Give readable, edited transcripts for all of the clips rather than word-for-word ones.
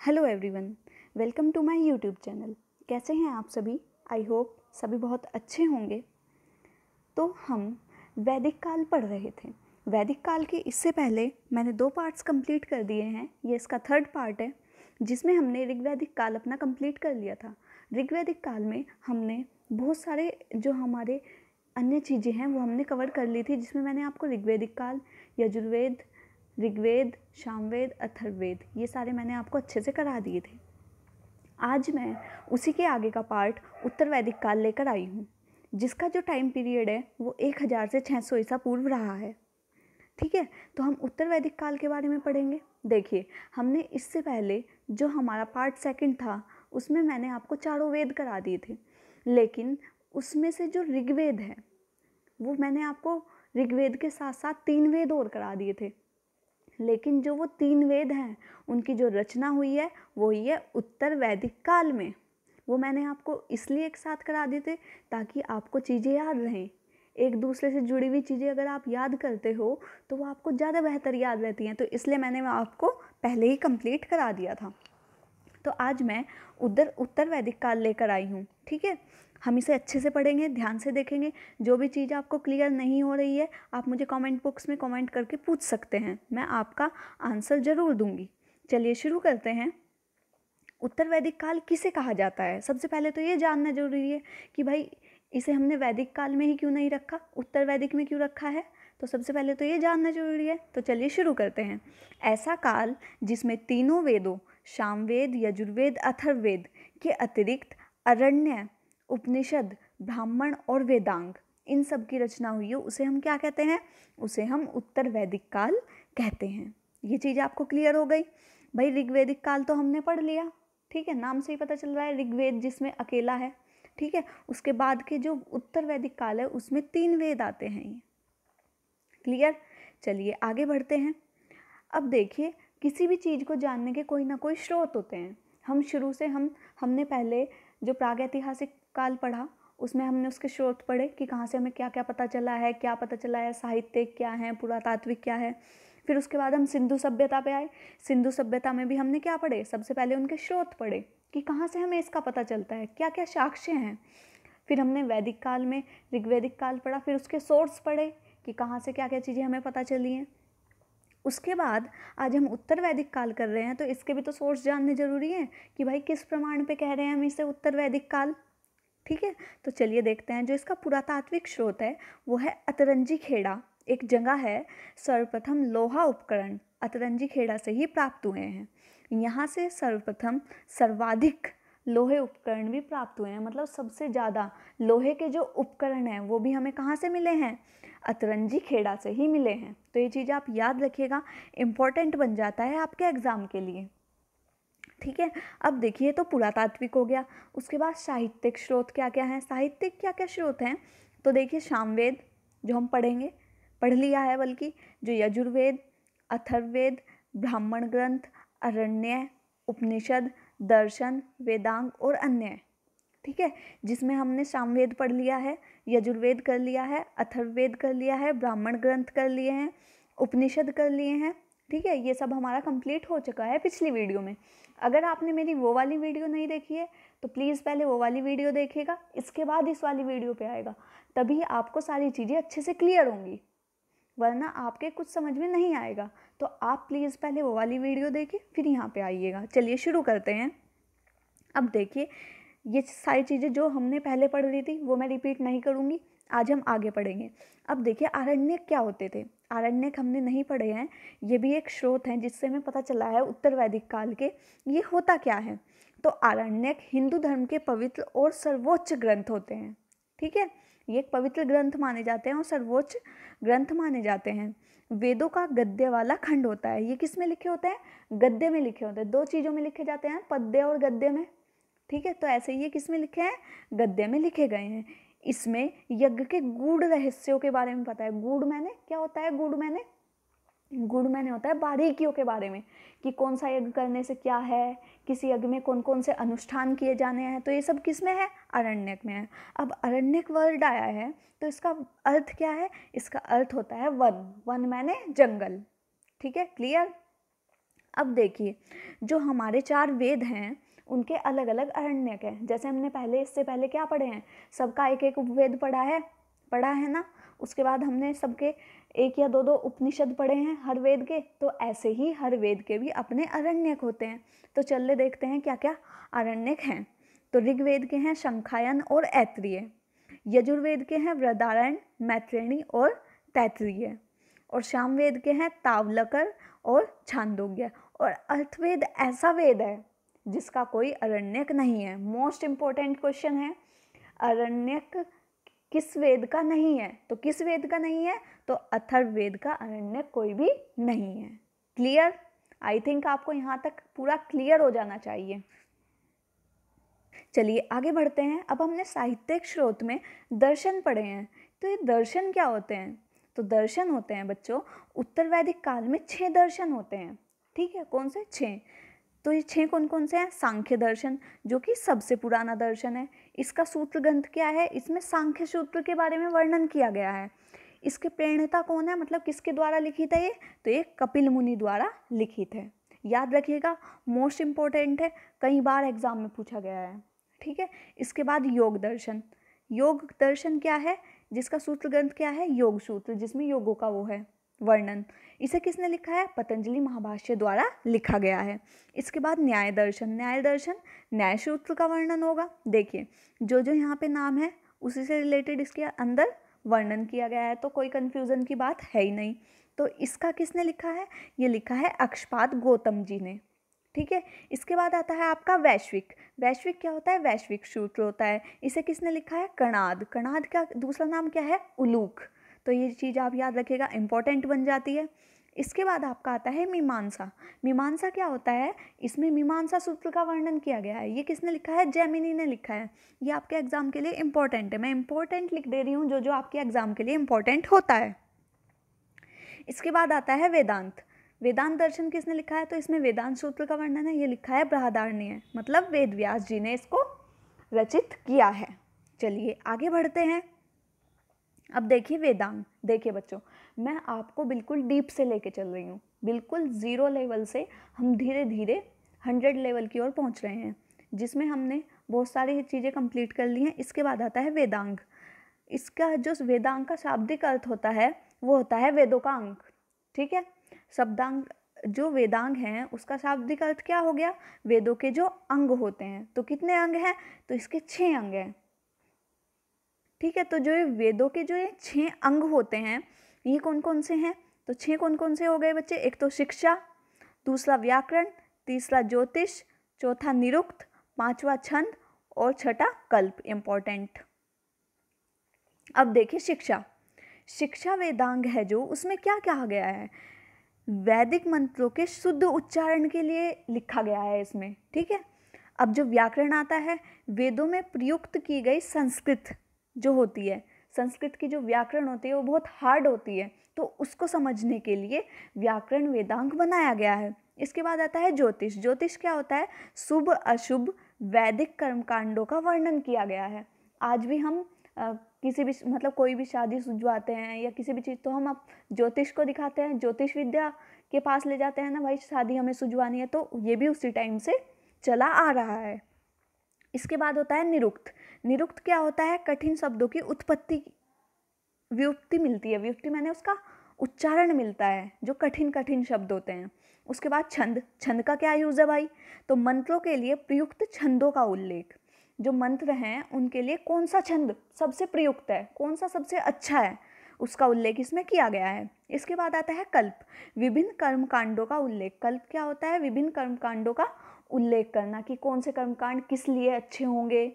Hello everyone, welcome to my YouTube channel. कैसे हैं आप सभी? आई होप सभी बहुत अच्छे होंगे। तो हम वैदिक काल पढ़ रहे थे। वैदिक काल के इससे पहले मैंने 2 पार्ट्स कंप्लीट कर दिए हैं। ये इसका 3rd पार्ट है जिसमें हमने ऋग्वैदिक काल अपना कंप्लीट कर लिया था। ऋग्वैदिक काल में हमने बहुत सारे जो हमारे अन्य चीज़ें हैं वो हमने कवर कर ली थी, जिसमें मैंने आपको ऋग्वैदिक काल, यजुर्वेद, ऋग्वेद, सामवेद, अथर्ववेद ये सारे मैंने आपको अच्छे से करा दिए थे। आज मैं उसी के आगे का पार्ट उत्तर वैदिक काल लेकर आई हूँ, जिसका जो टाइम पीरियड है वो 1000 से 600 ईसा पूर्व रहा है। ठीक है, तो हम उत्तर वैदिक काल के बारे में पढ़ेंगे। देखिए, हमने इससे पहले जो हमारा पार्ट 2 था उसमें मैंने आपको चारों वेद करा दिए थे, लेकिन उसमें से जो ऋग्वेद है वो मैंने आपको ऋग्वेद के साथ साथ 3 वेद और करा दिए थे। लेकिन जो वो 3 वेद हैं उनकी जो रचना हुई है वो हुई है उत्तर वैदिक काल में। वो मैंने आपको इसलिए एक साथ करा दिए थे ताकि आपको चीज़ें याद रहें। एक दूसरे से जुड़ी हुई चीज़ें अगर आप याद करते हो तो वो आपको ज़्यादा बेहतर याद रहती हैं, तो इसलिए मैंने आपको पहले ही कंप्लीट करा दिया था। तो आज मैं उत्तर वैदिक काल लेकर आई हूँ। ठीक है, हम इसे अच्छे से पढ़ेंगे, ध्यान से देखेंगे। जो भी चीज़ आपको क्लियर नहीं हो रही है आप मुझे कमेंट बॉक्स में कमेंट करके पूछ सकते हैं, मैं आपका आंसर ज़रूर दूंगी। चलिए शुरू करते हैं। उत्तर वैदिक काल किसे कहा जाता है? सबसे पहले तो ये जानना जरूरी है कि भाई इसे हमने वैदिक काल में ही क्यों नहीं रखा, उत्तर वैदिक में क्यों रखा है। तो सबसे पहले तो ये जानना जरूरी है। तो चलिए शुरू करते हैं। ऐसा काल जिसमें तीनों वेदों सामवेद, यजुर्वेद, अथर्ववेद के अतिरिक्त अरण्य, उपनिषद, ब्राह्मण और वेदांग इन सब की रचना हुई है, उसे हम क्या कहते हैं? उसे हम उत्तर वैदिक काल कहते हैं। ये चीज़ आपको क्लियर हो गई। भाई ऋग्वैदिक काल तो हमने पढ़ लिया, ठीक है, नाम से ही पता चल रहा है ऋग्वेद जिसमें अकेला है। ठीक है, उसके बाद के जो उत्तर वैदिक काल है उसमें 3 वेद आते हैं। ये क्लियर? चलिए आगे बढ़ते हैं। अब देखिए, किसी भी चीज़ को जानने के कोई ना कोई स्रोत होते हैं। हम शुरू से हमने पहले जो प्रागैतिहासिक काल पढ़ा उसमें हमने उसके स्रोत पढ़े कि कहाँ से हमें क्या क्या पता चला है, क्या पता चला है, साहित्य क्या है, पुरातात्विक क्या है। फिर उसके बाद हम सिंधु सभ्यता पे आए। सिंधु सभ्यता में भी हमने क्या पढ़े? सबसे पहले उनके स्रोत पढ़े कि कहाँ से हमें इसका पता चलता है, क्या क्या साक्ष्य हैं। फिर हमने वैदिक काल में ऋग्वैदिक काल पढ़ा, फिर उसके सोर्स पढ़े कि कहाँ से क्या क्या चीज़ें हमें पता चली हैं। उसके बाद आज हम उत्तर वैदिक काल कर रहे हैं, तो इसके भी तो सोर्स जानने जरूरी हैं कि भाई किस प्रमाण पे कह रहे हैं हम इसे उत्तर वैदिक काल। ठीक है, तो चलिए देखते हैं। जो इसका पुरातात्विक स्रोत है वो है अतरंजी खेड़ा, एक जगह है। सर्वप्रथम लोहा उपकरण अतरंजी खेड़ा से ही प्राप्त हुए हैं। यहाँ से सर्वप्रथम सर्वाधिक लोहे उपकरण भी प्राप्त हुए हैं, मतलब सबसे ज़्यादा लोहे के जो उपकरण हैं वो भी हमें कहाँ से मिले हैं? अतरंजी खेड़ा से ही मिले हैं। तो ये चीज़ आप याद रखिएगा, इम्पोर्टेंट बन जाता है आपके एग्ज़ाम के लिए। ठीक है, अब देखिए तो पुरातात्विक हो गया। उसके बाद साहित्यिक स्रोत क्या क्या हैं? साहित्यिक क्या क्या स्रोत हैं? तो देखिए, सामवेद जो हम पढ़ेंगे, पढ़ लिया है बल्कि, जो यजुर्वेद, अथर्ववेद, ब्राह्मण ग्रंथ, अरण्य, उपनिषद, दर्शन, वेदांग और अन्य। ठीक है, जिसमें हमने सामवेद पढ़ लिया है, यजुर्वेद कर लिया है, अथर्ववेद कर लिया है, ब्राह्मण ग्रंथ कर लिए हैं, उपनिषद कर लिए हैं। ठीक है, ये सब हमारा कंप्लीट हो चुका है पिछली वीडियो में। अगर आपने मेरी वो वाली वीडियो नहीं देखी है तो प्लीज़ पहले वो वाली वीडियो देखिएगा, इसके बाद इस वाली वीडियो पे आएगा, तभी आपको सारी चीज़ें अच्छे से क्लियर होंगी, वरना आपके कुछ समझ में नहीं आएगा। तो आप प्लीज़ पहले वो वाली वीडियो देखिए फिर यहाँ पे आइएगा। चलिए शुरू करते हैं। अब देखिए, ये सारी चीज़ें जो हमने पहले पढ़ ली थी वो मैं रिपीट नहीं करूँगी, आज हम आगे पढ़ेंगे। अब देखिए, आरण्यक क्या होते थे? आरण्यक हमने नहीं पढ़े हैं, ये भी एक स्रोत हैं जिससे हमें पता चला है उत्तर वैदिक काल के। ये होता क्या है? तो आरण्यक हिंदू धर्म के पवित्र और सर्वोच्च ग्रंथ होते हैं। ठीक है, ये एक पवित्र ग्रंथ माने जाते हैं और सर्वोच्च ग्रंथ माने जाते हैं। वेदों का गद्य वाला खंड होता है। ये किस में लिखे होते हैं? गद्य में लिखे होते हैं। 2 चीज़ों में लिखे जाते हैं, पद्य और गद्य में। ठीक है, तो ऐसे ये किस में लिखे हैं? गद्य में लिखे गए हैं। इसमें यज्ञ के गूढ़ रहस्यों के बारे में पता है। गूढ़ मैंने क्या होता है? गुड़ मैंने होता है बारीकियों के बारे में, कि कौन सा यज्ञ करने से क्या है, किसी यज्ञ में कौन कौन से अनुष्ठान किए जाने हैं। तो ये सब किस में है? आरण्यक में है। अब आरण्यक वर्ड आया है तो इसका अर्थ क्या है? इसका अर्थ होता है वन। वन मैंने जंगल। ठीक है, क्लियर? अब देखिए, जो हमारे 4 वेद हैं उनके अलग अलग अरण्यक हैं। जैसे हमने इससे पहले क्या पढ़े हैं, सबका एक एक उपवेद पढ़ा है ना। उसके बाद हमने सबके 1 या 2 उपनिषद पढ़े हैं हर वेद के। तो ऐसे ही हर वेद के भी अपने अरण्यक होते हैं। तो चलिए देखते हैं क्या क्या अरण्यक हैं। तो ऋग्वेद के हैं शंखायन और ऐत्रेय, यजुर्वेद के हैं वृहदारण्य, मैत्रेयी और तैत्तिरीय, और सामवेद के हैं तावलकर और छांदोग्य। और अथर्ववेद ऐसा वेद है जिसका कोई अरण्यक नहीं है। मोस्ट इंपॉर्टेंट क्वेश्चन है, अरण्यक किस वेद का नहीं है? तो किस वेद का नहीं है? तो अथर्ववेद का अरण्यक कोई भी नहीं है। क्लियर? आई थिंक आपको यहाँ तक पूरा क्लियर हो जाना चाहिए। चलिए आगे बढ़ते हैं। अब हमने साहित्यिक स्रोत में दर्शन पढ़े हैं। तो ये दर्शन क्या होते हैं? तो दर्शन होते हैं बच्चों, उत्तर वैदिक काल में 6 दर्शन होते हैं। ठीक है, कौन से? 6। तो ये 6 कौन कौन से हैं? सांख्य दर्शन, जो कि सबसे पुराना दर्शन है। इसका सूत्र ग्रंथ क्या है? इसमें सांख्य सूत्र के बारे में वर्णन किया गया है। इसके प्रणेता कौन है, मतलब किसके द्वारा लिखित है ये? तो ये कपिल मुनि द्वारा लिखित है। याद रखिएगा, मोस्ट इंपॉर्टेंट है, कई बार एग्जाम में पूछा गया है। ठीक है। इसके बाद योग दर्शन। योग दर्शन क्या है? जिसका सूत्र ग्रंथ क्या है? योग सूत्र, जिसमें योगों का वो है वर्णन। इसे किसने लिखा है? पतंजलि महाभाष्य द्वारा लिखा गया है। इसके बाद न्याय दर्शन। न्याय दर्शन न्याय सूत्र का वर्णन होगा। देखिए, जो जो यहाँ पे नाम है उसी से रिलेटेड इसके अंदर वर्णन किया गया है, तो कोई कंफ्यूजन की बात है ही नहीं। तो इसका किसने लिखा है? ये लिखा है अक्षपाद गौतम जी ने। ठीक है। इसके बाद आता है आपका वैश्विक। वैश्विक क्या होता है? वैश्विक सूत्र होता है। इसे किसने लिखा है? कणाद। कणाद का दूसरा नाम क्या है? उलूक। तो ये चीज़ आप याद रखिएगा, इंपॉर्टेंट बन जाती है। इसके बाद आपका आता है मीमांसा। मीमांसा क्या होता है? इसमें मीमांसा सूत्र का वर्णन किया गया है। ये किसने लिखा है? जैमिनी ने लिखा है। ये आपके एग्जाम के लिए इंपॉर्टेंट है। मैं इंपॉर्टेंट लिख दे रही हूँ, जो जो आपके एग्जाम के लिए इंपॉर्टेंट होता है। इसके बाद आता है वेदांत। वेदांत दर्शन किसने लिखा है? तो इसमें वेदांत सूत्र का वर्णन है। ये लिखा है बृहदारण्य, मतलब वेद व्यास जी ने इसको रचित किया है। चलिए आगे बढ़ते हैं। अब देखिए वेदांग। देखिए बच्चों, मैं आपको बिल्कुल डीप से लेके चल रही हूँ। बिल्कुल 0 लेवल से हम धीरे धीरे 100 लेवल की ओर पहुँच रहे हैं, जिसमें हमने बहुत सारी चीज़ें कंप्लीट कर ली हैं। इसके बाद आता है वेदांग। इसका जो वेदांग का शाब्दिक अर्थ होता है वो होता है वेदों का अंग। ठीक है। शब्दांग, जो वेदांग हैं उसका शाब्दिक अर्थ क्या हो गया? वेदों के जो अंग होते हैं। तो कितने अंग हैं? तो इसके 6 अंग हैं। ठीक है। तो जो ये वेदों के जो ये 6 अंग होते हैं, ये कौन कौन से हैं? तो 6 कौन कौन से हो गए बच्चे? एक तो शिक्षा, दूसरा व्याकरण, तीसरा ज्योतिष, चौथा निरुक्त, 5वां छंद और छठा कल्प। इंपॉर्टेंट। अब देखिए शिक्षा। शिक्षा वेदांग है जो, उसमें क्या कहा गया है? वैदिक मंत्रों के शुद्ध उच्चारण के लिए लिखा गया है इसमें। ठीक है। अब जो व्याकरण आता है, वेदों में प्रयुक्त की गई संस्कृत जो होती है, संस्कृत की जो व्याकरण होती है वो बहुत हार्ड होती है, तो उसको समझने के लिए व्याकरण वेदांग बनाया गया है। इसके बाद आता है ज्योतिष। ज्योतिष क्या होता है? शुभ अशुभ वैदिक कर्मकांडों का वर्णन किया गया है। आज भी हम किसी भी, मतलब कोई भी शादी सुझवाते हैं या किसी भी चीज़, तो हम अब ज्योतिष को दिखाते हैं, ज्योतिष विद्या के पास ले जाते हैं ना, भाई शादी हमें सुझवानी है। तो ये भी उसी टाइम से चला आ रहा है। इसके बाद होता है निरुक्त। निरुक्त क्या होता है? कठिन शब्दों की उत्पत्ति, व्युत्पत्ति मिलती है। व्युत्पत्ति मैंने उसका उच्चारण मिलता है, जो कठिन कठिन शब्द होते हैं। उसके बाद छंद। छंद का क्या यूज है भाई? तो मंत्रों के लिए प्रयुक्त छंदों का उल्लेख। जो मंत्र हैं उनके लिए कौन सा छंद सबसे प्रयुक्त है, कौन सा सबसे अच्छा है, उसका उल्लेख इसमें किया गया है। इसके बाद आता है कल्प। विभिन्न कर्मकांडों का उल्लेख। कल्प क्या होता है? विभिन्न कर्मकांडों का उल्लेख करना, कि कौन से कर्मकांड किस लिए अच्छे होंगे,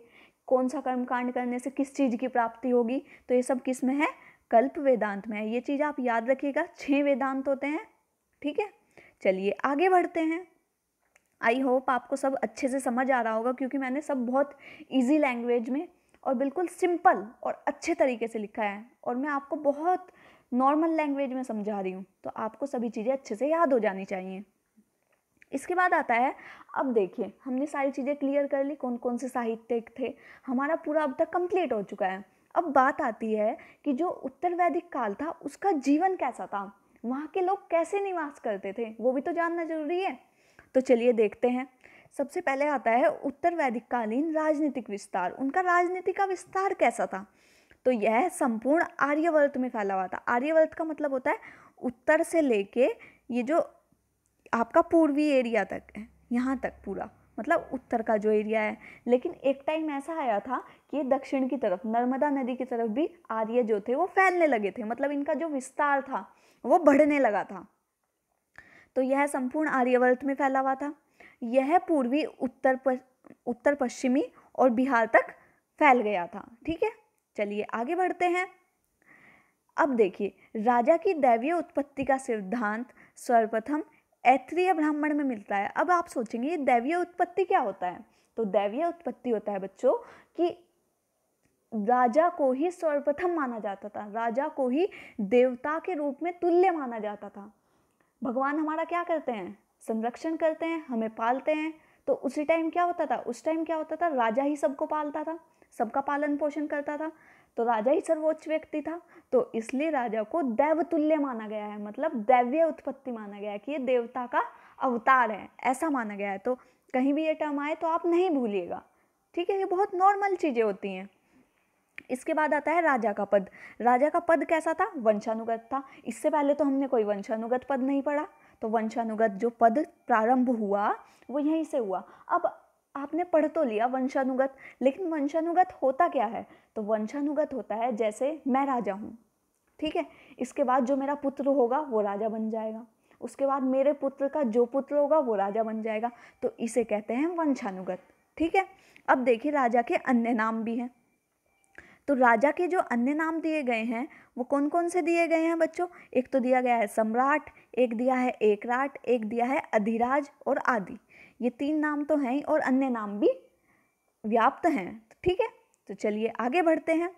कौन सा कर्मकांड करने से किस चीज़ की प्राप्ति होगी। तो ये सब किस में है? कल्प वेदांत में है। ये चीज़ आप याद रखिएगा, 6 वेदांत होते हैं। ठीक है। चलिए आगे बढ़ते हैं। आई होप आपको सब अच्छे से समझ आ रहा होगा, क्योंकि मैंने सब बहुत इजी लैंग्वेज में और बिल्कुल सिंपल और अच्छे तरीके से लिखा है, और मैं आपको बहुत नॉर्मल लैंग्वेज में समझा रही हूँ, तो आपको सभी चीज़ें अच्छे से याद हो जानी चाहिए। इसके बाद आता है, अब देखिए हमने सारी चीज़ें क्लियर कर ली, कौन कौन से साहित्यिक थे, हमारा पूरा अब तक कंप्लीट हो चुका है। अब बात आती है कि जो उत्तर वैदिक काल था उसका जीवन कैसा था, वहाँ के लोग कैसे निवास करते थे, वो भी तो जानना जरूरी है। तो चलिए देखते हैं। सबसे पहले आता है उत्तर वैदिक कालीन राजनीतिक विस्तार। उनका राजनीति का विस्तार कैसा था? तो यह संपूर्ण आर्यवर्त में फैला हुआ था। आर्यवर्त का मतलब होता है उत्तर से लेके ये जो आपका पूर्वी एरिया तक है, यहाँ तक पूरा, मतलब उत्तर का जो एरिया है। लेकिन एक टाइम ऐसा आया था कि दक्षिण की तरफ, नर्मदा नदी की तरफ भी आर्य जो थे वो फैलने लगे थे, मतलब इनका जो विस्तार था वो बढ़ने लगा था। तो यह संपूर्ण आर्यवर्त में फैला हुआ था। यह पूर्वी उत्तर पश्चिमी और बिहार तक फैल गया था। ठीक है, चलिए आगे बढ़ते हैं। अब देखिए, राजा की दैवीय उत्पत्ति का सिद्धांत सर्वप्रथम ऐत्रीय ब्राह्मण में मिलता है। अब आप सोचेंगे ये दैवीय उत्पत्ति क्या होता है? तो दैवीय उत्पत्ति होता है बच्चों कि राजा को ही सर्वप्रथम माना जाता था, राजा को ही देवता के रूप में तुल्य माना जाता था। भगवान हमारा क्या करते हैं? संरक्षण करते हैं, हमें पालते हैं। तो उसी टाइम क्या होता था? उस टाइम क्या होता था? राजा ही सबको पालता था, सबका पालन पोषण करता था। तो राजा ही सर्वोच्च व्यक्ति था, तो इसलिए राजा को दैवतुल्य माना गया है, मतलब दैवीय उत्पत्ति माना गया है कि ये देवता का अवतार है, ऐसा माना गया है। तो कहीं भी ये टर्म आए तो आप नहीं भूलिएगा। ठीक है, ये बहुत नॉर्मल चीज़ें होती हैं। इसके बाद आता है राजा का पद। राजा का पद कैसा था? वंशानुगत था। इससे पहले तो हमने कोई वंशानुगत पद नहीं पढ़ा, तो वंशानुगत जो पद प्रारंभ हुआ वो यहीं से हुआ। अब आपने पढ़ तो लिया वंशानुगत, लेकिन वंशानुगत होता क्या है? तो वंशानुगत होता है जैसे मैं राजा हूँ, ठीक है, इसके बाद जो मेरा पुत्र होगा वो राजा बन जाएगा, उसके बाद मेरे पुत्र का जो पुत्र होगा वो राजा बन जाएगा, तो इसे कहते हैं वंशानुगत। ठीक है, अब देखिए राजा के अन्य नाम भी हैं। तो राजा के जो अन्य नाम दिए गए हैं वो कौन कौन से दिए गए हैं बच्चों? एक तो दिया गया है सम्राट, एक दिया है एकराट, एक दिया है अधिराज और आदि। ये 3 नाम तो हैं और अन्य नाम भी व्याप्त हैं। ठीक है, तो चलिए आगे बढ़ते हैं।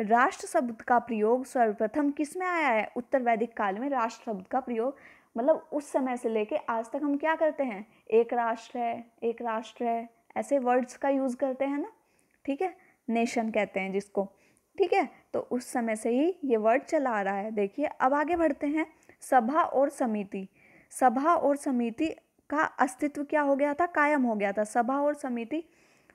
राष्ट्र शब्द का प्रयोग सर्वप्रथम किस में आया है? उत्तर वैदिक काल में राष्ट्र शब्द का प्रयोग, मतलब उस समय से लेके आज तक हम क्या करते हैं? एक राष्ट्र है, एक राष्ट्र है, ऐसे वर्ड्स का यूज़ करते हैं ना। ठीक है, नेशन कहते हैं जिसको। ठीक है, तो उस समय से ही ये वर्ड चला आ रहा है। देखिए अब आगे बढ़ते हैं। सभा और समिति। सभा और समिति का अस्तित्व क्या हो गया था? कायम हो गया था। सभा और समिति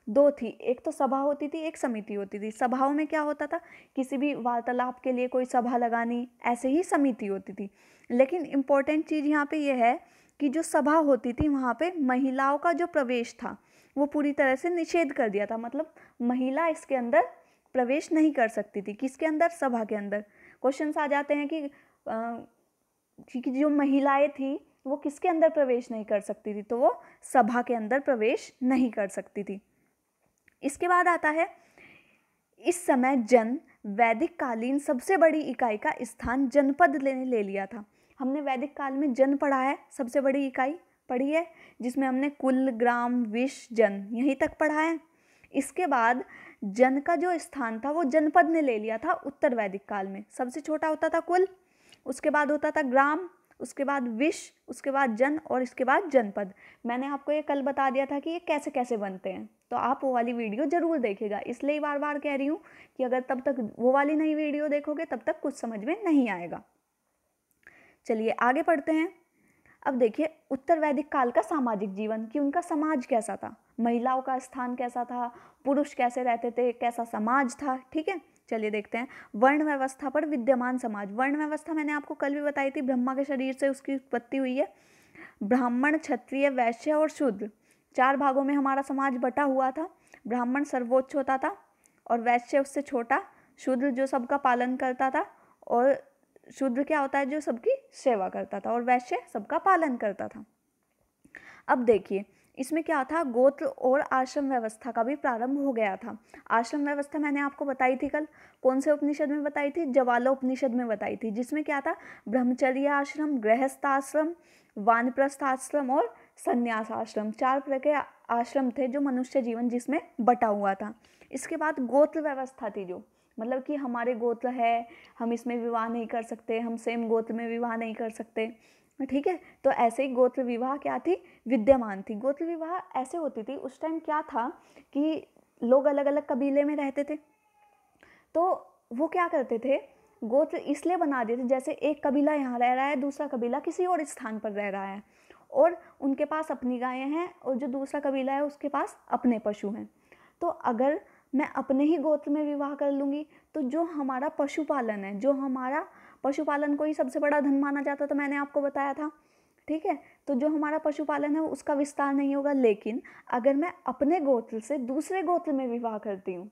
2 थी, एक तो सभा होती थी, एक समिति होती थी। सभाओं में क्या होता था? किसी भी वार्तालाप के लिए कोई सभा लगानी, ऐसे ही समिति होती थी। लेकिन इम्पोर्टेंट चीज़ यहाँ पे ये है कि जो सभा होती थी वहाँ पे महिलाओं का जो प्रवेश था वो पूरी तरह से निषेध कर दिया था, मतलब महिला इसके अंदर प्रवेश नहीं कर सकती थी। किसके अंदर? सभा के अंदर। क्वेश्चंस आ जाते हैं कि जो महिलाएं थी वो किसके अंदर प्रवेश नहीं कर सकती थी? तो वो सभा के अंदर प्रवेश नहीं कर सकती थी। इसके बाद आता है, इस समय जन वैदिक कालीन सबसे बड़ी इकाई का स्थान जनपद ले लिया था। हमने वैदिक काल में जन पढ़ा है, सबसे बड़ी इकाई पढ़ी है, जिसमें हमने कुल, ग्राम, विश, जन यहीं तक पढ़ा है। इसके बाद जन का जो स्थान था वो जनपद ने ले लिया था उत्तर वैदिक काल में। सबसे छोटा होता था कुल, उसके बाद होता था ग्राम, उसके बाद विश, उसके बाद जन और इसके बाद जनपद। मैंने आपको ये कल बता दिया था कि ये कैसे कैसे बनते हैं, तो आप वो वाली वीडियो ज़रूर देखिएगा। इसलिए बार बार कह रही हूँ कि अगर तब तक वो वाली नई वीडियो देखोगे तब तक कुछ समझ में नहीं आएगा। चलिए आगे पढ़ते हैं। अब देखिए उत्तर वैदिक काल का सामाजिक जीवन, कि उनका समाज कैसा था, महिलाओं का स्थान कैसा था, पुरुष कैसे रहते थे, कैसा समाज था। ठीक है, चलिए देखते हैं। वर्ण व्यवस्था पर विद्यमान समाज। वर्ण व्यवस्था मैंने आपको कल भी बताई थी, ब्रह्मा के शरीर से उसकी उत्पत्ति हुई है। ब्राह्मण, क्षत्रिय, वैश्य और शूद्र 4 भागों में हमारा समाज बटा हुआ था। ब्राह्मण सर्वोच्च होता था और वैश्य उससे छोटा, शूद्र जो सबका पालन करता था, और शूद्र क्या होता है? जो सबकी सेवा करता था, और वैश्य सबका पालन करता था। अब देखिए इसमें क्या था, गोत्र और आश्रम व्यवस्था का भी प्रारंभ हो गया था। आश्रम व्यवस्था मैंने आपको बताई थी कल, कौन से उपनिषद में बताई थी? ज्वालोपनिषद में बताई थी, जिसमें क्या था? ब्रह्मचर्य आश्रम, गृहस्थ आश्रम, वानप्रस्थ आश्रम और संन्यास आश्रम, 4 प्रकार के आश्रम थे जो मनुष्य जीवन जिसमें बटा हुआ था। इसके बाद गोत्र व्यवस्था थी, जो मतलब कि हमारे गोत्र है, हम इसमें विवाह नहीं कर सकते, हम सेम गोत्र में विवाह नहीं कर सकते। ठीक है, तो ऐसे ही गोत्र विवाह क्या थी? विद्यमान थी। गोत्र विवाह ऐसे होती थी, उस टाइम क्या था कि लोग अलग अलग कबीले में रहते थे, तो वो क्या करते थे, गोत्र इसलिए बना देते, जैसे एक कबीला यहाँ रह रहा है, दूसरा कबीला किसी और स्थान पर रह रहा है, और उनके पास अपनी गायें हैं और जो दूसरा कबीला है उसके पास अपने पशु हैं। तो अगर मैं अपने ही गोत्र में विवाह कर लूँगी तो जो हमारा पशुपालन है, जो हमारा पशुपालन को ही सबसे बड़ा धन माना जाता, तो मैंने आपको बताया था, ठीक है। तो जो हमारा पशुपालन है उसका विस्तार नहीं होगा। लेकिन अगर मैं अपने गोत्र से दूसरे गोत्र में विवाह करती हूँ,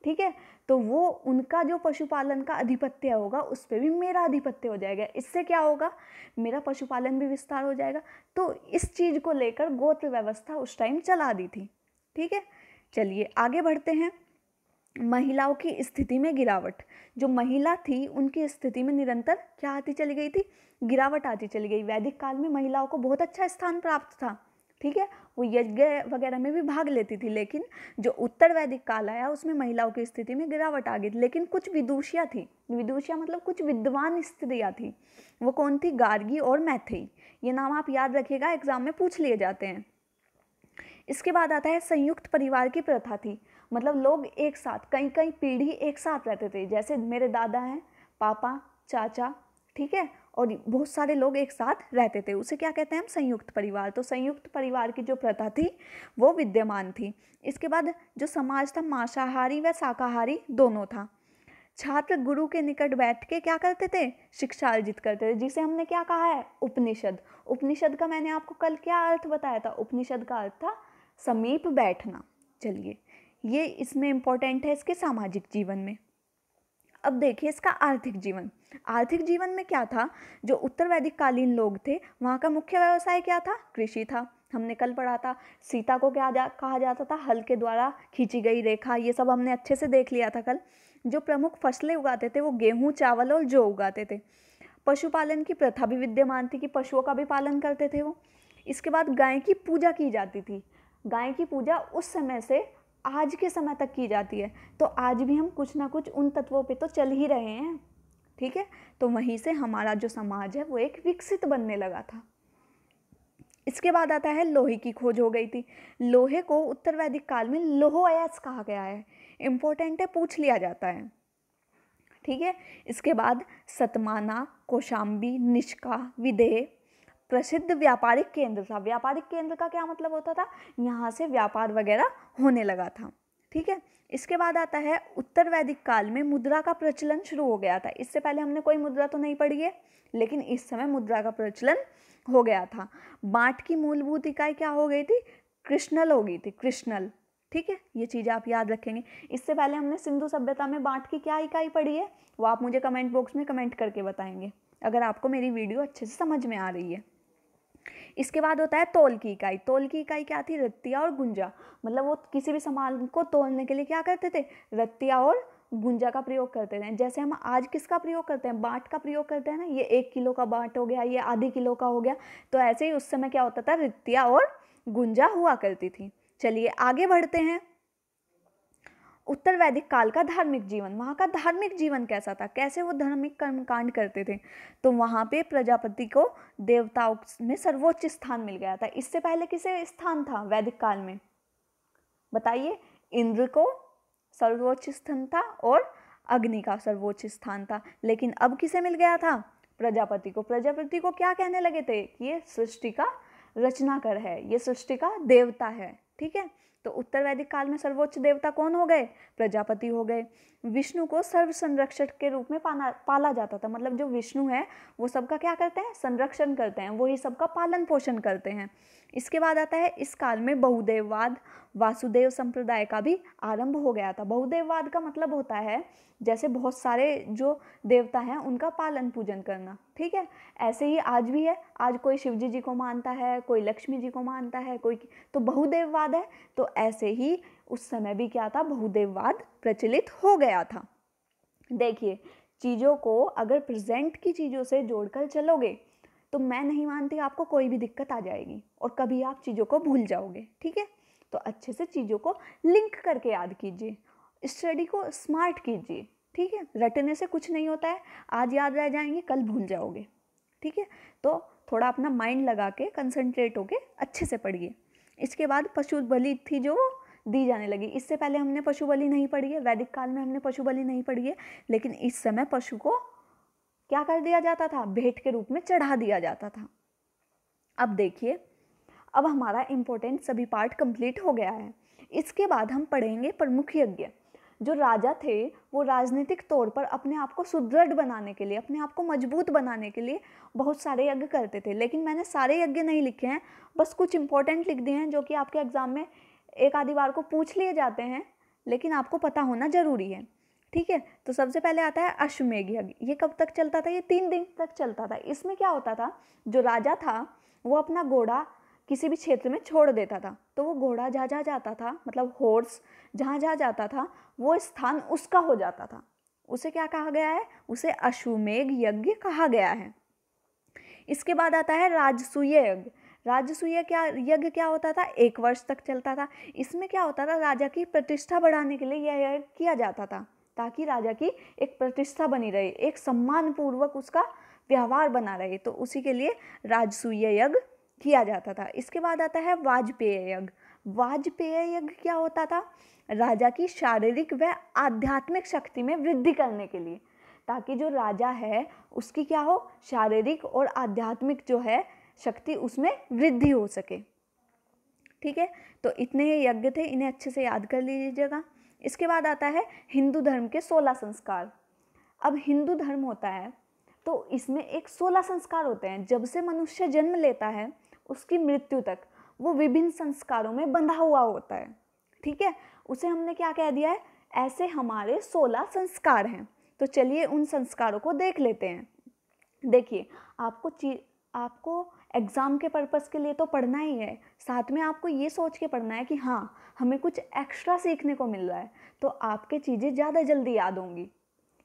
ठीक है, तो वो उनका जो पशुपालन का अधिपत्य होगा उस पर भी मेरा अधिपत्य हो जाएगा। इससे क्या होगा, मेरा पशुपालन भी विस्तार हो जाएगा। तो इस चीज़ को लेकर गोत्र व्यवस्था उस टाइम चला दी थी, ठीक है। चलिए आगे बढ़ते हैं। महिलाओं की स्थिति में गिरावट। जो महिला थी उनकी स्थिति में निरंतर क्या आती चली गई थी, गिरावट आती चली गई। वैदिक काल में महिलाओं को बहुत अच्छा स्थान प्राप्त था, ठीक है, वो यज्ञ वगैरह में भी भाग लेती थी। लेकिन जो उत्तर वैदिक काल आया उसमें महिलाओं की स्थिति में गिरावट आ गई। लेकिन कुछ विदुषियाँ थी, विदुषियाँ मतलब कुछ विद्वान स्त्रियाँ थी। वो कौन थी, गार्गी और मैथेई। ये नाम आप याद रखिएगा, एग्जाम में पूछ लिए जाते हैं। इसके बाद आता है संयुक्त परिवार की प्रथा थी। मतलब लोग एक साथ कई कई पीढ़ी एक साथ रहते थे। जैसे मेरे दादा हैं, पापा, चाचा, ठीक है, और बहुत सारे लोग एक साथ रहते थे, उसे क्या कहते हैं हम, संयुक्त परिवार। तो संयुक्त परिवार की जो प्रथा थी वो विद्यमान थी। इसके बाद जो समाज था मांसाहारी व शाकाहारी दोनों था। छात्र गुरु के निकट बैठ के क्या करते थे, शिक्षा अर्जित करते थे, जिसे हमने क्या कहा है, उपनिषद। उपनिषद का मैंने आपको कल क्या अर्थ बताया था, उपनिषद का अर्थ था समीप बैठना। चलिए ये इसमें इंपॉर्टेंट है इसके सामाजिक जीवन में। अब देखिए इसका आर्थिक जीवन। आर्थिक जीवन में क्या था, जो उत्तर वैदिक कालीन लोग थे वहाँ का मुख्य व्यवसाय क्या था, कृषि था। हमने कल पढ़ा था सीता को क्या कहा जाता था, हल के द्वारा खींची गई रेखा। ये सब हमने अच्छे से देख लिया था कल। जो प्रमुख फसलें उगाते थे वो गेहूँ, चावल और जौ उगाते थे। पशुपालन की प्रथा भी विद्यमान थी कि पशुओं का भी पालन करते थे वो। इसके बाद गाय की पूजा की जाती थी। गाय की पूजा उस समय से आज के समय तक की जाती है। तो आज भी हम कुछ ना कुछ उन तत्वों पे तो चल ही रहे हैं, ठीक है। तो वहीं से हमारा जो समाज है वो एक विकसित बनने लगा था। इसके बाद आता है लोहे की खोज हो गई थी। लोहे को उत्तर वैदिक काल में लोह अयस्क कहा गया है। इंपॉर्टेंट है, पूछ लिया जाता है, ठीक है। इसके बाद सतमाना, कौशाम्बी, निष्का, विदेह प्रसिद्ध व्यापारिक केंद्र था। व्यापारिक केंद्र का क्या मतलब होता था, यहाँ से व्यापार वगैरह होने लगा था, ठीक है। इसके बाद आता है उत्तर वैदिक काल में मुद्रा का प्रचलन शुरू हो गया था। इससे पहले हमने कोई मुद्रा तो नहीं पढ़ी है, लेकिन इस समय मुद्रा का प्रचलन हो गया था। बांट की मूलभूत इकाई क्या हो गई थी, कृष्णल हो गई थी, कृष्णल, ठीक है। ये चीज़ आप याद रखेंगे। इससे पहले हमने सिंधु सभ्यता में बांट की क्या इकाई पढ़ी है, वो आप मुझे कमेंट बॉक्स में कमेंट करके बताएंगे अगर आपको मेरी वीडियो अच्छे से समझ में आ रही है। इसके बाद होता है तौल की इकाई। तौल की इकाई क्या थी, रत्तिया और गुंजा। मतलब वो किसी भी सामान को तौलने के लिए क्या करते थे, रत्तिया और गुंजा का प्रयोग करते थे। जैसे हम आज किसका प्रयोग करते हैं, बाट का प्रयोग करते हैं ना, ये 1 किलो का बाट हो गया, ये आधे किलो का हो गया। तो ऐसे ही उस समय क्या होता था, रत्तिया और गुंजा हुआ करती थी। चलिए आगे बढ़ते हैं। उत्तर वैदिक काल का धार्मिक जीवन। वहाँ का धार्मिक जीवन कैसा था, कैसे वो धार्मिक कर्मकांड करते थे। तो वहाँ पे प्रजापति को देवताओं में सर्वोच्च स्थान मिल गया था। इससे पहले किसे स्थान था वैदिक काल में, बताइए। इंद्र को सर्वोच्च स्थान था और अग्नि का सर्वोच्च स्थान था। लेकिन अब किसे मिल गया था, प्रजापति को। प्रजापति को क्या कहने लगे थे, ये सृष्टि का रचनाकर है, ये सृष्टि का देवता है, ठीक है। तो उत्तर वैदिक काल में सर्वोच्च देवता कौन हो गए, प्रजापति हो गए। विष्णु को सर्व संरक्षक के रूप में पाला जाता था। मतलब जो विष्णु है वो सबका क्या करते हैं, संरक्षण करते हैं, वही सबका पालन पोषण करते हैं। इसके बाद आता है इस काल में बहुदेववाद, वासुदेव संप्रदाय का भी आरंभ हो गया था। बहुदेववाद का मतलब होता है जैसे बहुत सारे जो देवता हैं उनका पालन पूजन करना, ठीक है। ऐसे ही आज भी है। आज कोई शिवजी जी को मानता है, कोई लक्ष्मी जी को मानता है, कोई, तो बहुदेववाद है। तो ऐसे ही उस समय भी क्या था, बहुदेववाद प्रचलित हो गया था। देखिए चीज़ों को अगर प्रेजेंट की चीज़ों से जोड़कर चलोगे तो मैं नहीं मानती आपको कोई भी दिक्कत आ जाएगी और कभी आप चीज़ों को भूल जाओगे, ठीक है। तो अच्छे से चीज़ों को लिंक करके याद कीजिए, स्टडी को स्मार्ट कीजिए, ठीक है। रटने से कुछ नहीं होता है, आज याद रह जाएंगे, कल भूल जाओगे, ठीक है। तो थोड़ा अपना माइंड लगा के कंसंट्रेट होके अच्छे से पढ़िए। इसके बाद पशु बलि थी जो दी जाने लगी। इससे पहले हमने पशु बलि नहीं पढ़ी है, वैदिक काल में हमने पशु बलि नहीं पढ़ी है, लेकिन इस समय पशु को क्या कर दिया जाता था, भेंट के रूप में चढ़ा दिया जाता था। अब देखिए, अब हमारा इम्पोर्टेंट सभी पार्ट कंप्लीट हो गया है। इसके बाद हम पढ़ेंगे प्रमुख यज्ञ। जो राजा थे वो राजनीतिक तौर पर अपने आप को सुदृढ़ बनाने के लिए, अपने आप को मजबूत बनाने के लिए बहुत सारे यज्ञ करते थे। लेकिन मैंने सारे यज्ञ नहीं लिखे हैं, बस कुछ इंपॉर्टेंट लिख दिए हैं जो कि आपके एग्जाम में एक आधी बार को पूछ लिए जाते हैं, लेकिन आपको पता होना जरूरी है। ठीक है, तो सबसे पहले आता है अश्वमेध यज्ञ। ये कब तक चलता था? ये 3 दिन तक चलता था। इसमें क्या होता था, जो राजा था वो अपना घोड़ा किसी भी क्षेत्र में छोड़ देता था, तो वो घोड़ा जहाँ जहाँ जाता था, मतलब हॉर्स जहाँ जहाँ जाता था, वो स्थान उसका हो जाता था। उसे क्या कहा गया है? उसे अश्वमेध यज्ञ कहा गया है। इसके बाद आता है राजसूय यज्ञ। राजसूय यज्ञ क्या होता था? 1 वर्ष तक चलता था। इसमें क्या होता था, राजा की प्रतिष्ठा बढ़ाने के लिए यह यज्ञ किया जाता था, ताकि राजा की एक प्रतिष्ठा बनी रहे, एक सम्मान पूर्वक उसका व्यवहार बना रहे, तो उसी के लिए राजसूय यज्ञ किया जाता था। इसके बाद आता है वाजपेय यज्ञ। वाजपेय यज्ञ क्या होता था? राजा की शारीरिक व आध्यात्मिक शक्ति में वृद्धि करने के लिए, ताकि जो राजा है उसकी क्या हो, शारीरिक और आध्यात्मिक जो है शक्ति, उसमें वृद्धि हो सके। ठीक है, तो इतने यज्ञ थे, इन्हें अच्छे से याद कर लीजिएगा। इसके बाद आता है हिंदू धर्म के 16 संस्कार। अब हिंदू धर्म होता है तो इसमें एक 16 संस्कार होते हैं। जब से मनुष्य जन्म लेता है उसकी मृत्यु तक वो विभिन्न संस्कारों में बंधा हुआ होता है। ठीक है, उसे हमने क्या कह दिया है? ऐसे हमारे 16 संस्कार हैं। तो चलिए उन संस्कारों को देख लेते हैं। देखिए, आपको एग्ज़ाम के पर्पस के लिए तो पढ़ना ही है, साथ में आपको ये सोच के पढ़ना है कि हाँ हमें कुछ एक्स्ट्रा सीखने को मिल रहा है, तो आपके चीज़ें ज़्यादा जल्दी याद होंगी।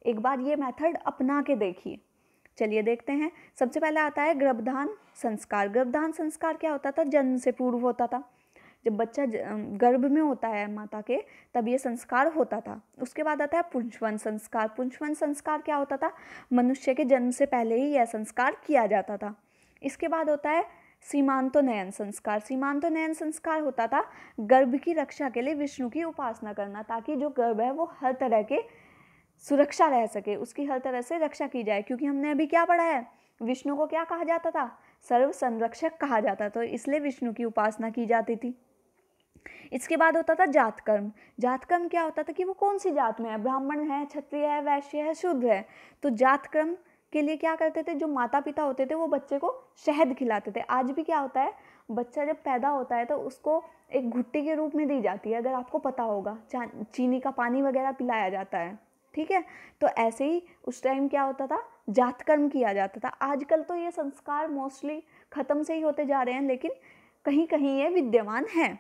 एक बार ये मेथड अपना के देखिए। चलिए देखते हैं। सबसे पहले आता है गर्भधान संस्कार। गर्भधान संस्कार क्या होता था? जन्म से पूर्व होता था। जब बच्चा गर्भ में होता है माता के, तब ये संस्कार होता था। उसके बाद आता है पुंसवन संस्कार। पुंसवन संस्कार क्या होता था? मनुष्य के जन्म से पहले ही यह संस्कार किया जाता था। इसके बाद होता है सीमांतोन्नयन संस्कार। सीमांतोन्नयन संस्कार होता था गर्भ की रक्षा के लिए विष्णु की उपासना करना, ताकि जो गर्भ है वो हर तरह के सुरक्षा रह सके, उसकी हर तरह से रक्षा की जाए। क्योंकि हमने अभी क्या पढ़ा है, विष्णु को क्या कहा जाता था? सर्व संरक्षक कहा जाता, तो इसलिए विष्णु की उपासना की जाती थी। इसके बाद होता था जात कर्म। जात कर्म क्या होता था कि वो कौन सी जात में है, ब्राह्मण है, क्षत्रिय है, वैश्य है, शूद्र है। तो जात कर्म के लिए क्या करते थे? जो माता पिता होते थे वो बच्चे को शहद खिलाते थे। आज भी क्या होता है, बच्चा जब पैदा होता है तो उसको एक घुट्टी के रूप में दी जाती है, अगर आपको पता होगा, चीनी का पानी वगैरह पिलाया जाता है। ठीक है, तो ऐसे ही उस टाइम क्या होता था? जात कर्म किया जाता था। आजकल तो ये संस्कार मोस्टली खत्म से ही होते जा रहे हैं, लेकिन कहीं कहीं ये विद्यमान है।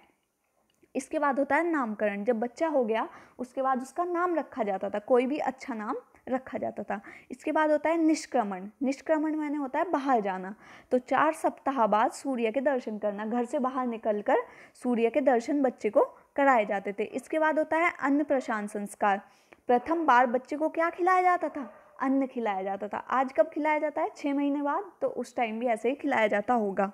इसके बाद होता है नामकरण। जब बच्चा हो गया उसके बाद उसका नाम रखा जाता था, कोई भी अच्छा नाम रखा जाता था। इसके बाद होता है निष्क्रमण। निष्क्रमण माने होता है बाहर जाना। तो 4 सप्ताह बाद सूर्य के दर्शन करना, घर से बाहर निकलकर सूर्य के दर्शन बच्चे को कराए जाते थे। इसके बाद होता है अन्नप्राशन संस्कार। प्रथम बार बच्चे को क्या खिलाया जाता था? अन्न खिलाया जाता था। आज कब खिलाया जाता है? 6 महीने बाद, तो उस टाइम भी ऐसे ही खिलाया जाता होगा।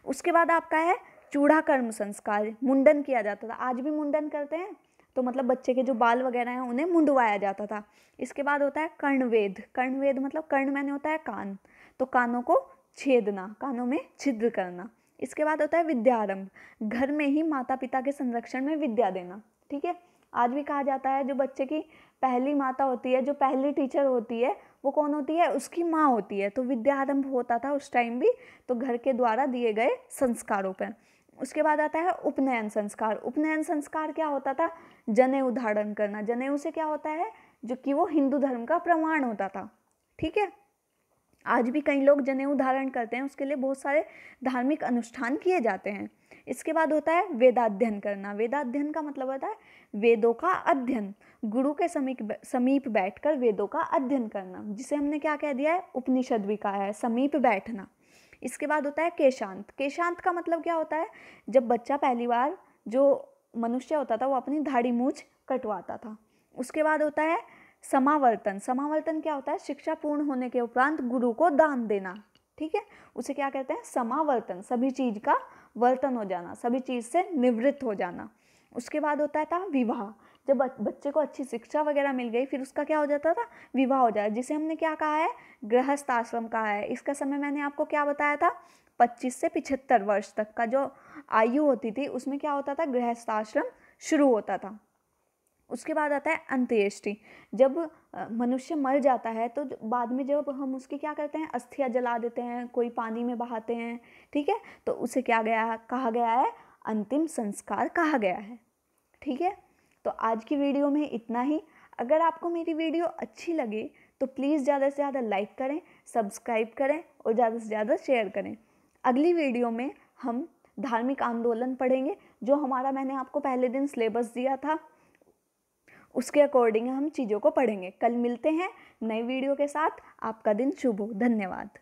उसके बाद आपका है चूड़ा कर्म संस्कार। मुंडन किया जाता था। आज भी मुंडन करते हैं, तो मतलब बच्चे के जो बाल वगैरह हैं उन्हें मुंडवाया जाता था। इसके बाद होता है कर्णवेद। कर्णवेद मतलब कर्ण मैंने होता है कान, तो कानों को छेदना, कानों में छिद्र करना। इसके बाद होता है विद्यारंभ। घर में ही माता पिता के संरक्षण में विद्या देना। ठीक है, आज भी कहा जाता है जो बच्चे की पहली माता होती है, जो पहली टीचर होती है, वो कौन होती है? उसकी माँ होती है। तो विद्यारंभ होता था उस टाइम भी, तो घर के द्वारा दिए गए संस्कारों पर। उसके बाद आता है उपनयन संस्कार। उपनयन संस्कार क्या होता था? जनेऊ धारण करना। जनेऊ से क्या होता है? जो कि वो हिंदू धर्म का प्रमाण होता था। ठीक है, आज भी कई लोग जनेऊ धारण करते हैं, उसके लिए बहुत सारे धार्मिक अनुष्ठान किए जाते हैं। इसके बाद होता है वेदाध्ययन करना। वेदाध्ययन का मतलब होता है वेदों का अध्ययन, गुरु के समीप बैठकर वेदों का अध्ययन करना, जिसे हमने क्या कह दिया है? उपनिषद भी कहा है, समीप बैठना। इसके बाद होता है केशांत। केशांत का मतलब क्या होता है? जब बच्चा पहली बार, जो मनुष्य होता था वो अपनी दाढ़ी मूंछ कटवाता था। उसके बाद होता है समावर्तन। समावर्तन क्या होता है? शिक्षा पूर्ण होने के उपरांत गुरु को दान देना। ठीक है, उसे क्या कहते हैं? समावर्तन। सभी चीज का वर्तन हो जाना, सभी चीज से निवृत्त हो जाना। उसके बाद होता था विवाह। जब बच्चे को अच्छी शिक्षा वगैरह मिल गई, फिर उसका क्या हो जाता था? विवाह हो जाए, जिसे हमने क्या कहा है? गृहस्थ आश्रम कहा है। इसका समय मैंने आपको क्या बताया था? 25 से 75 वर्ष तक का जो आयु होती थी उसमें क्या होता था, गृहस्थाश्रम शुरू होता था। उसके बाद आता है अंत्येष्टि। जब मनुष्य मर जाता है तो बाद में जब हम उसकी क्या करते हैं, अस्थियां जला देते हैं, कोई पानी में बहाते हैं, ठीक है, तो उसे क्या कहा गया है, अंतिम संस्कार कहा गया है। ठीक है, तो आज की वीडियो में इतना ही। अगर आपको मेरी वीडियो अच्छी लगे तो प्लीज़ ज़्यादा से ज़्यादा लाइक करें, सब्सक्राइब करें और ज़्यादा से ज़्यादा शेयर करें। अगली वीडियो में हम धार्मिक आंदोलन पढ़ेंगे, जो हमारा मैंने आपको पहले दिन सिलेबस दिया था उसके अकॉर्डिंग हम चीज़ों को पढ़ेंगे। कल मिलते हैं नई वीडियो के साथ। आपका दिन शुभ हो। धन्यवाद।